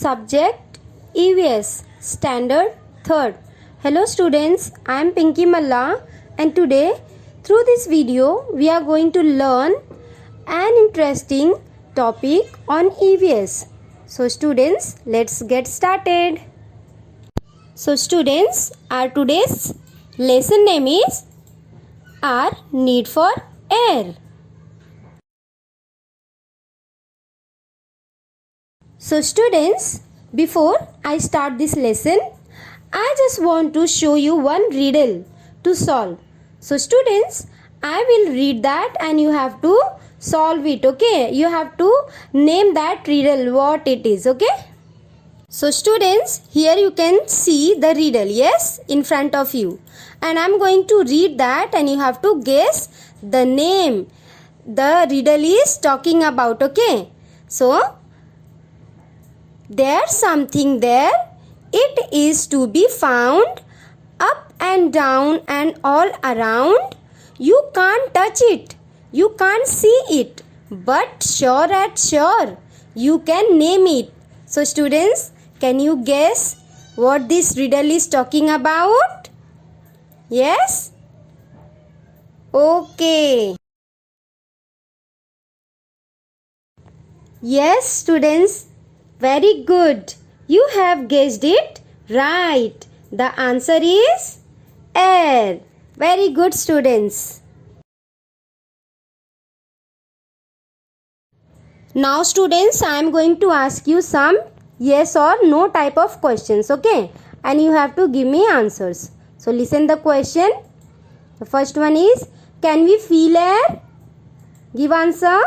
Subject EVS Standard 3rd. Hello students, I am Pinky Malla and today through this video we are going to learn an interesting topic on EVS. So students, let's get started. So students, our today's lesson name is our need for air. So students, before I start this lesson, I just want to show you one riddle to solve. So students, I will read that and you have to solve it, okay? You have to name that riddle, what it is, okay? So students, here you can see the riddle, yes, in front of you. And I am going to read that and you have to guess the name the riddle is talking about, okay? So, there's something there. It is to be found up and down and all around. You can't touch it. You can't see it. But sure you can name it. So students, can you guess what this riddle is talking about? Yes? Okay. Yes, students. Very good. You have guessed it right. The answer is air. Very good, students. Now students, I am going to ask you some yes or no type of questions, okay? And you have to give me answers. So listen the question. The first one is, can we feel air? Give answer.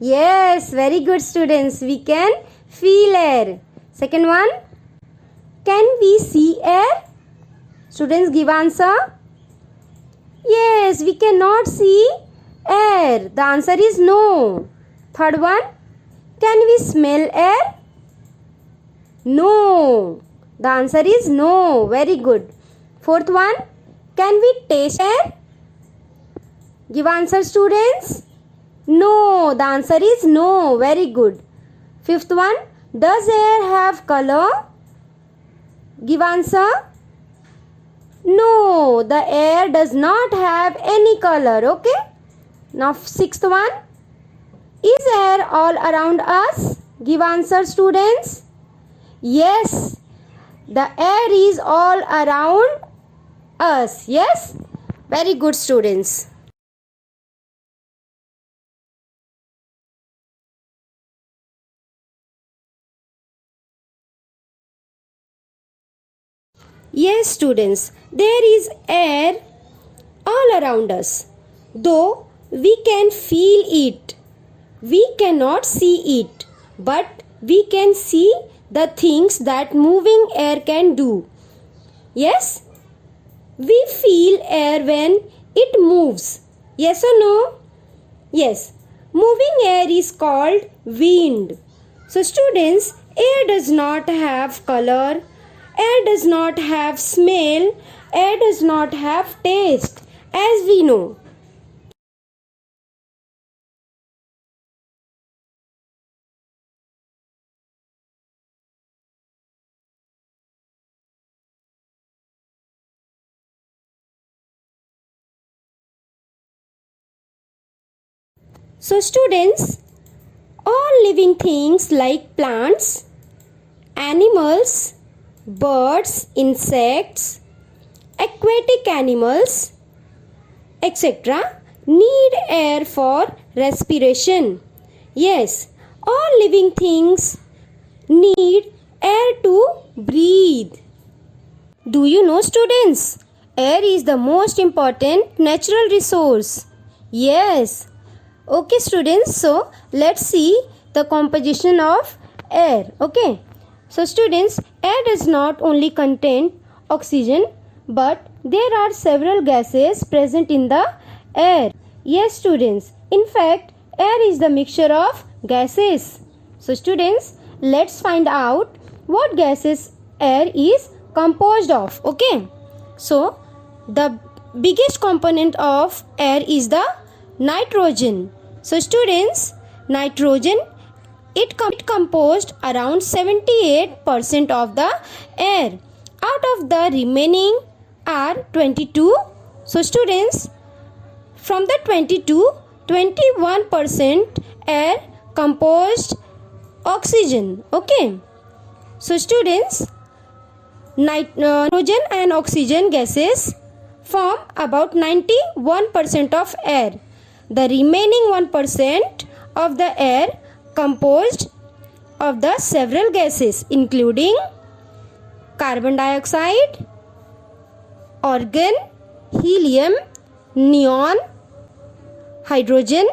Yes, very good, students. We can feel air. Second one, can we see air? Students, give answer. Yes, we cannot see air. The answer is no. Third one, can we smell air? No. The answer is no. Very good. Fourth one, can we taste air? Give answer, students. No. The answer is no. Very good. Fifth one, does air have color? Give answer. No, the air does not have any color, okay? Now sixth one, is air all around us? Give answer, students. Yes, the air is all around us. Yes, very good, students. Yes, students, there is air all around us. Though we can feel it, we cannot see it, but we can see the things that moving air can do. Yes, we feel air when it moves. Yes or no? Yes, moving air is called wind. So students, air does not have color. Air does not have smell. Air does not have taste, as we know. So students, all living things like plants, animals, birds, insects, aquatic animals, etc. need air for respiration. Yes, all living things need air to breathe. Do you know, students? Air is the most important natural resource. Yes. Okay, students. So, let's see the composition of air. Okay. So students, air does not only contain oxygen, but there are several gases present in the air. Yes, students. In fact, air is the mixture of gases. So students, let's find out what gases air is composed of. Okay. So the biggest component of air is the nitrogen. So students, nitrogen It composed around 78% of the air. Out of the remaining are 22. So students, from the 22, 21% air composed oxygen. Okay. So students, nitrogen and oxygen gases form about 91% of air. The remaining 1% of the air composed of the several gases including carbon dioxide, argon, helium, neon, hydrogen,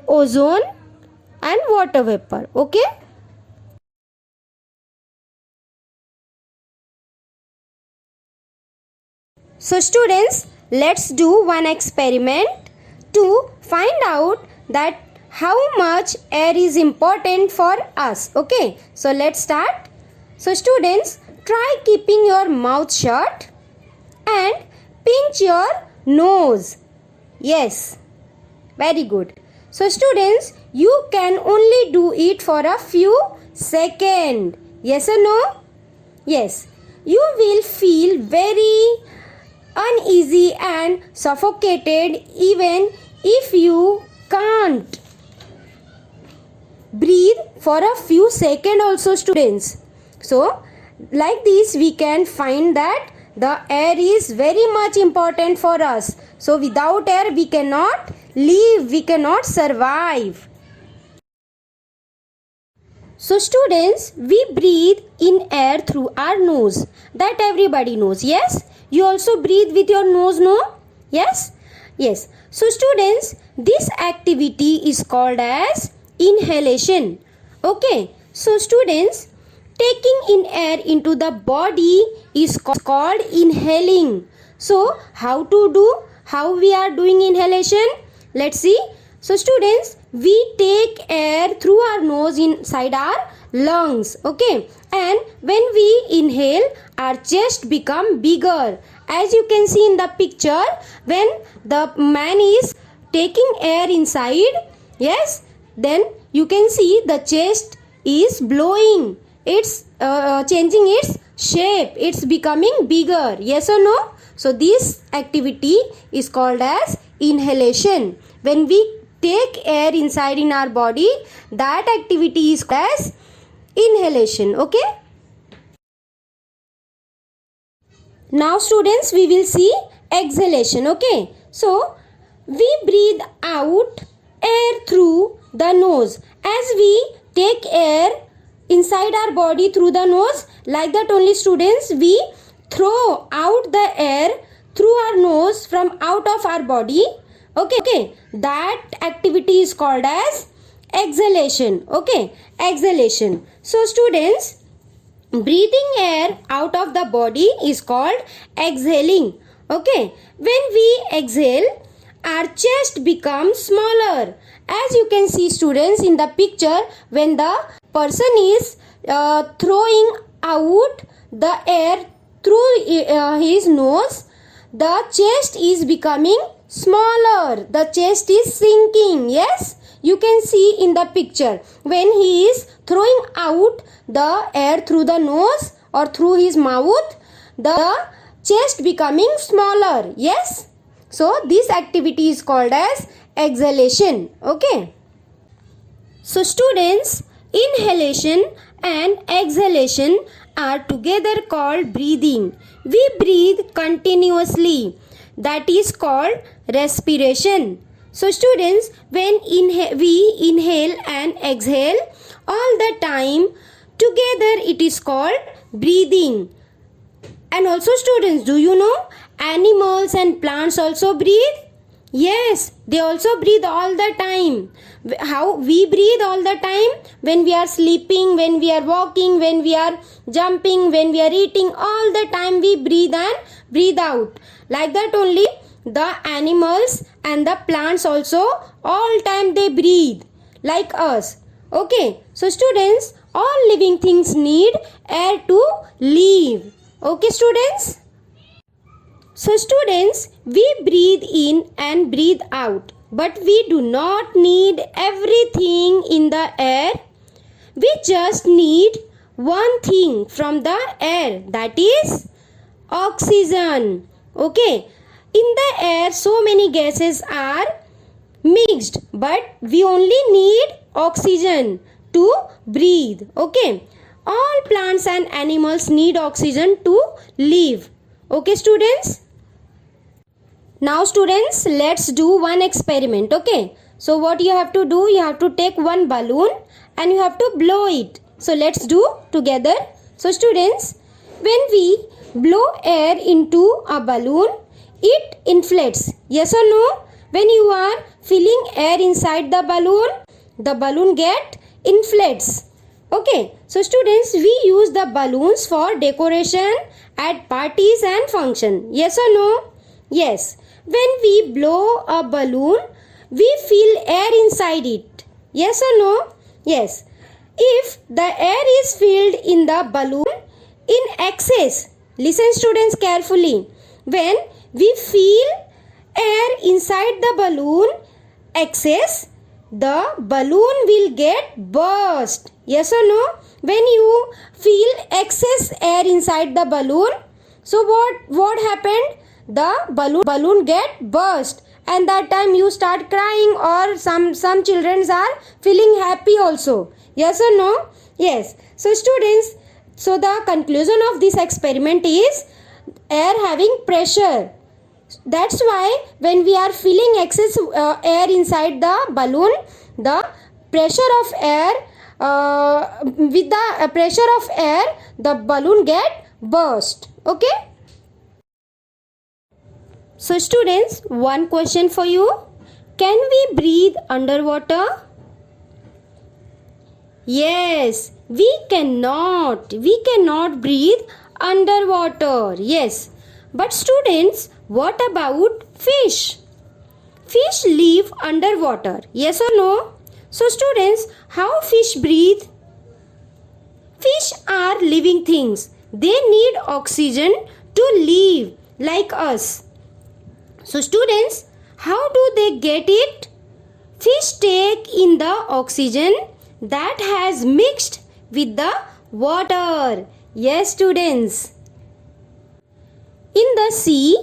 ozone and water vapor. Okay. So students, let's do one experiment to find out that how much air is important for us. Okay, so let's start. So students, try keeping your mouth shut and pinch your nose. Yes, very good. So students, you can only do it for a few seconds. Yes or no? Yes. You will feel very uneasy and suffocated even if you can't breathe for a few seconds also, students. So like this we can find that the air is very much important for us. So without air we cannot live, we cannot survive. So students, we breathe in air through our nose. That everybody knows. Yes? You also breathe with your nose, no? Yes? Yes. So students, this activity is called as inhalation. Okay. So students, taking in air into the body is called inhaling. So how to do? How we are doing inhalation? Let's see. So students, we take air through our nose inside our lungs. Okay. And when we inhale, our chest become bigger. As you can see in the picture, when the man is taking air inside, yes, then you can see the chest is blowing. It's changing its shape. It's becoming bigger. Yes or no? So this activity is called as inhalation. When we take air inside in our body, that activity is called as inhalation. Okay. Now students, we will see exhalation. Okay. So we breathe out air through the nose. As we take air inside our body through the nose, like that only students, we throw out the air through our nose from out of our body. Okay. That activity is called as exhalation. Okay. Exhalation. So students, breathing air out of the body is called exhaling. Okay. When we exhale, our chest becomes smaller. As you can see students in the picture, when the person is throwing out the air through his nose, the chest is becoming smaller. The chest is sinking. Yes, you can see in the picture when he is throwing out the air through the nose or through his mouth, the chest becoming smaller. Yes, so this activity is called as exhalation. Okay. So students, inhalation and exhalation are together called breathing. We breathe continuously. That is called respiration. So students, when we inhale and exhale all the time together, it is called breathing. And also students, do you know animals and plants also breathe? Yes, they also breathe all the time. How we breathe all the time? When we are sleeping, when we are walking, when we are jumping, when we are eating, all the time we breathe and breathe out. Like that only the animals and the plants also all time they breathe like us. Okay, so students, all living things need air to live. Okay students? So students, we breathe in and breathe out, but we do not need everything in the air. we just need one thing from the air, that is oxygen. Okay, in the air so many gases are mixed, but we only need oxygen to breathe. Okay, all plants and animals need oxygen to live. Okay students, now students, let's do one experiment. Okay, so what you have to do, you have to take one balloon and you have to blow it. So let's do together. So students, when we blow air into a balloon, it inflates. Yes or no? When you are filling air inside the balloon get inflates. Okay, so students, we use the balloons for decoration at parties and function. Yes or no? Yes. When we blow a balloon, we fill air inside it. Yes or no? Yes. If the air is filled in the balloon in excess, listen students carefully, when we fill air inside the balloon excess, the balloon will get burst. Yes or no? When you fill excess air inside the balloon, so what happened? The balloon get burst, and that time you start crying, or some children are feeling happy also. Yes or no? Yes. So students, so the conclusion of this experiment is air having pressure. That's why when we are filling excess air inside the balloon, the pressure of air, with the pressure of air, the balloon get burst. Okay. So students, one question for you. Can we breathe underwater? Yes, we cannot. We cannot breathe underwater. Yes. But students, what about fish? Fish live underwater. Yes or no? So students, how fish breathe? Fish are living things. They need oxygen to live like us. So students, how do they get it? Fish take in the oxygen that has mixed with the water. Yes students. In the sea,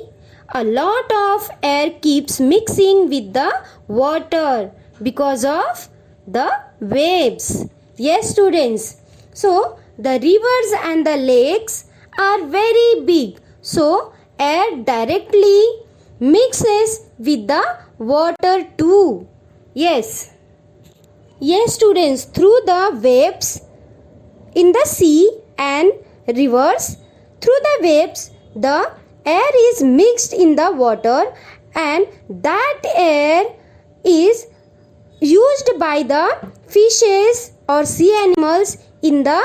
a lot of air keeps mixing with the water because of the waves. Yes students. So the rivers and the lakes are very big. So air directly mixes with the water too. Yes. Yes students, through the waves in the sea and rivers, through the waves, the air is mixed in the water, and that air is used by the fishes or sea animals in the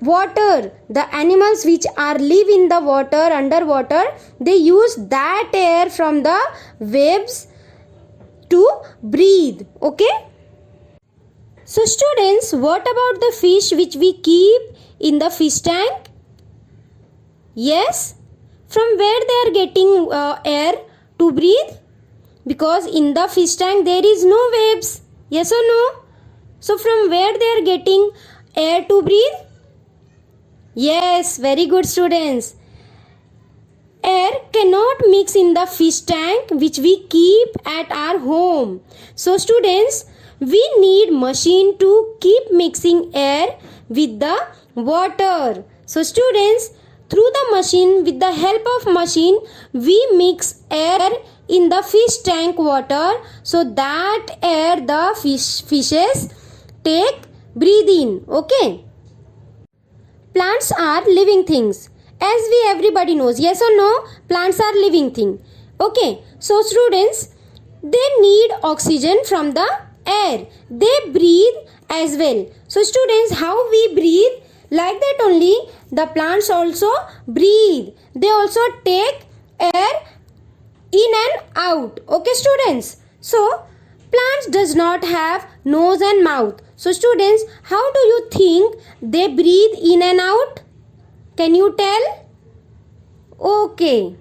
water. The animals which are live in the water, underwater, they use that air from the waves to breathe. Okay. So students, what about the fish which we keep in the fish tank? Yes. From where they are getting air to breathe? Because in the fish tank there is no waves. Yes or no? So from where they are getting air to breathe? Yes, very good students. Air cannot mix in the fish tank which we keep at our home. So students, we need machine to keep mixing air with the water. So students, through the machine, with the help of machine, we mix air in the fish tank water, so that air the fishes take, breathe in. Okay. Plants are living things, as we everybody knows. Yes or no? Plants are living thing. Okay. So students, they need oxygen from the air. They breathe as well. So students, how we breathe? Like that only the plants also breathe. They also take air in and out. Okay students. So plants does not have nose and mouth. So students, how do you think they breathe in and out? Can you tell? Okay.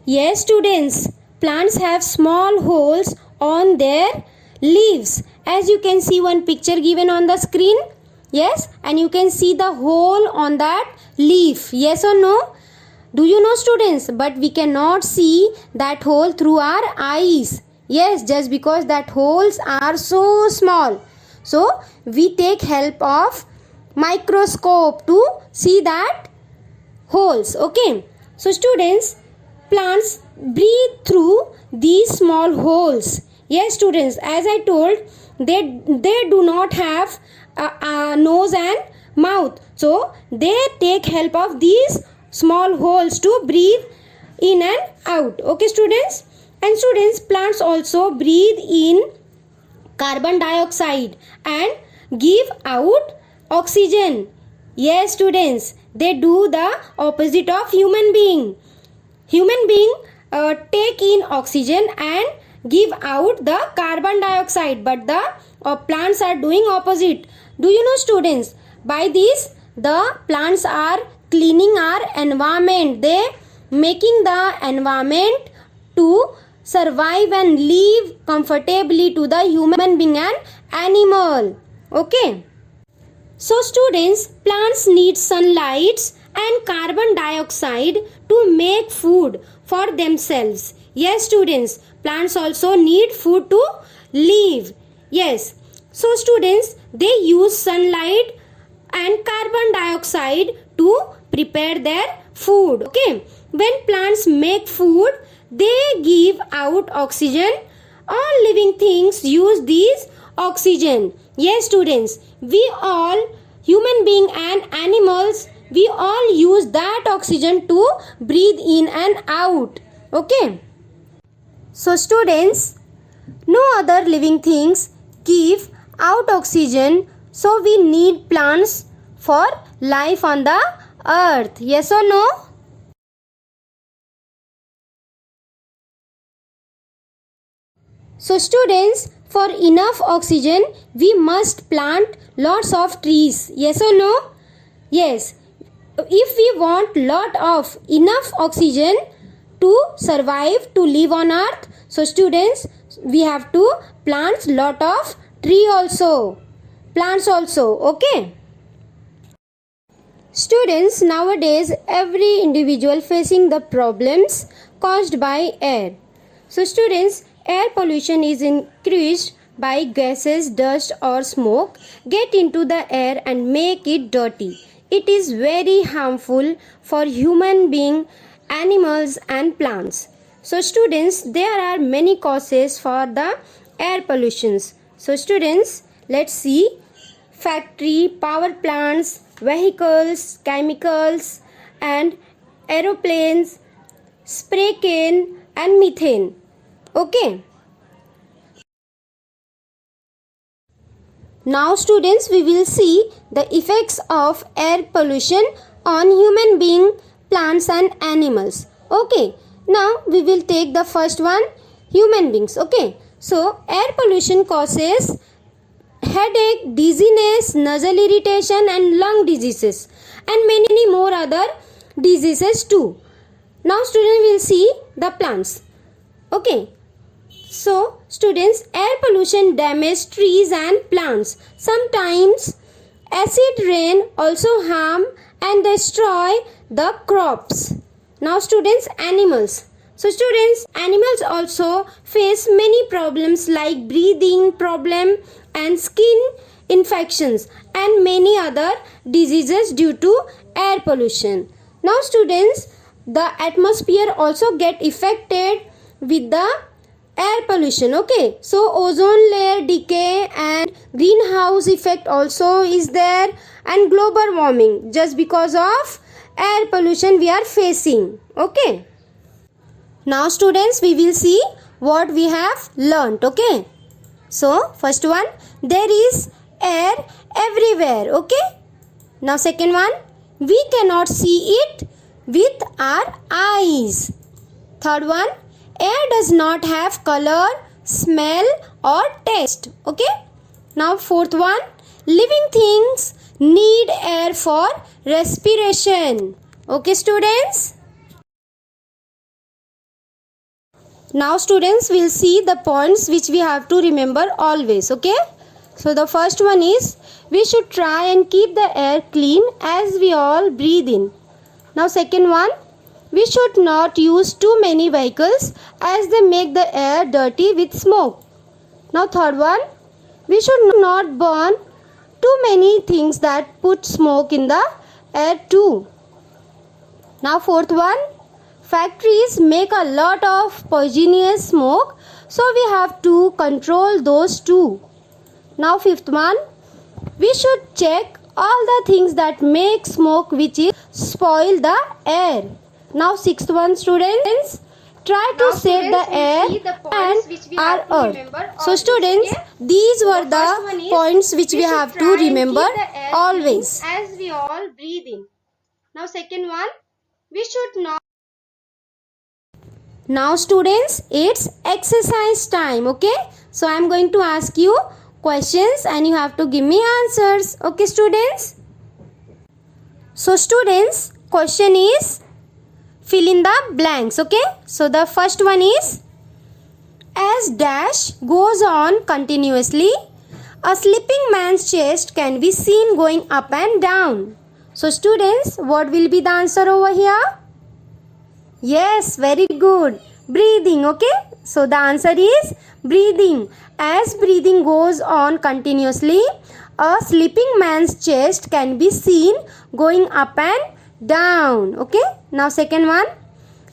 Yes students, plants have small holes on their leaves. As you can see one picture given on the screen. Yes, and you can see the hole on that leaf. Yes or no? Do you know, students? But we cannot see that hole through our eyes. Yes, just because that holes are so small. So we take help of microscope to see that holes. Okay. So students, plants breathe through these small holes. Yes, students, as I told, they do not have a nose and mouth. So they take help of these small holes to breathe in and out. Okay, students. And students, plants also breathe in carbon dioxide and give out oxygen. Yes, students, they do the opposite of human being. Human being take in oxygen and give out the carbon dioxide, but the plants are doing opposite. Do you know, students? By this, the plants are cleaning our environment. They making the environment to survive and live comfortably to the human being and animal. Okay. So students, plants need sunlight and carbon dioxide to make food for themselves. Yes, students, plants also need food to live. Yes. So students, they use sunlight and carbon dioxide to prepare their food. Okay. When plants make food, they give out oxygen. All living things use these oxygen. Yes, students, we all, human being and animals, we all use that oxygen to breathe in and out. Okay. So students, no other living things give out oxygen, so we need plants for life on the earth. Yes or no? So students, for enough oxygen, we must plant lots of trees. Yes or no? Yes. If we want lot of enough oxygen to survive, to live on earth, so students, we have to plant lot of tree also. Plants also. Okay. Students, nowadays every individual facing the problems caused by air. So students, air pollution is increased by gases, dust or smoke get into the air and make it dirty. It is very harmful for human being, animals and plants. So students, there are many causes for the air pollutions. So students, let's see: factory, power plants, vehicles, chemicals and aeroplanes, spray can and methane. Okay. Now students, we will see the effects of air pollution on human being, plants and animals. Okay. Now we will take the first one, human beings. Okay. So air pollution causes headache, dizziness, nasal irritation and lung diseases and many more other diseases too. Now students will see the plants. Okay. So students, air pollution damages trees and plants. Sometimes acid rain also harm and destroy the crops. Now students, animals. So students, animals also face many problems like breathing problem and skin infections and many other diseases due to air pollution. Now students, the atmosphere also get affected with the air pollution. Okay, so ozone layer decay and greenhouse effect also is there and global warming just because of air pollution we are facing. Okay. Now students, we will see what we have learnt. Okay. So first one, there is air everywhere. Okay. Now second one, we cannot see it with our eyes. Third one, air does not have color, smell or taste. Okay. Now fourth one, living things need air for respiration. Okay students. Now students, will see the points which we have to remember always. Okay. So the first one is we should try and keep the air clean as we all breathe in. Now second one, we should not use too many vehicles as they make the air dirty with smoke. Now third one, we should not burn too many things that put smoke in the air too. Now fourth one, factories make a lot of poisonous smoke, so we have to control those too. Now fifth one, we should check all the things that make smoke which is spoil the air. Now sixth one, students, try to save the air and our earth. So students, these were the points which we have to remember always. As we all breathe in. Now second one, we should not. Now students, it's exercise time, okay? So I am going to ask you questions and you have to give me answers, okay students? So students, question is fill in the blanks, okay? So the first one is, as dash goes on continuously, a sleeping man's chest can be seen going up and down. So students, what will be the answer over here? Yes, very good. Breathing, okay? So the answer is breathing. As breathing goes on continuously, a sleeping man's chest can be seen going up and down, okay? Now second one,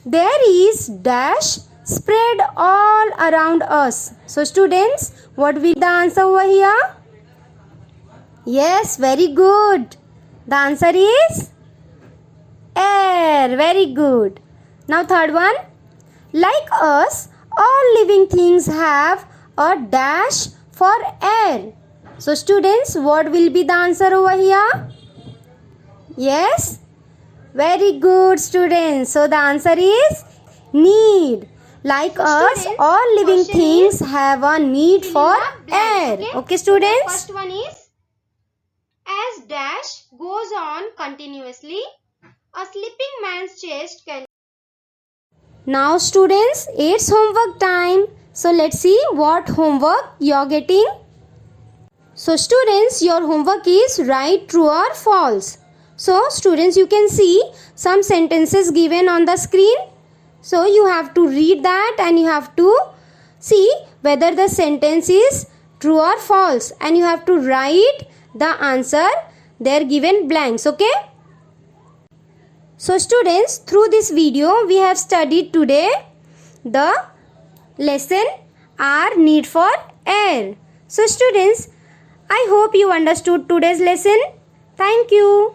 there is dash spread all around us. So students, what will be the answer over here? Yes, very good. The answer is air. Very good. Now third one, like us, all living things have a dash for air. So students, what will be the answer over here? Yes, very good students. So the answer is need. Like us, all living things have a need for air. Okay students? First one is, as dash goes on continuously, a sleeping man's chest can. Now students, it's homework time. So let's see what homework you're getting. So students, your homework is write true or false. So students, you can see some sentences given on the screen. So you have to read that and you have to see whether the sentence is true or false. And you have to write the answer. They are given blanks, okay? So students, through this video, we have studied today the lesson our need for air. So students, I hope you understood today's lesson. Thank you.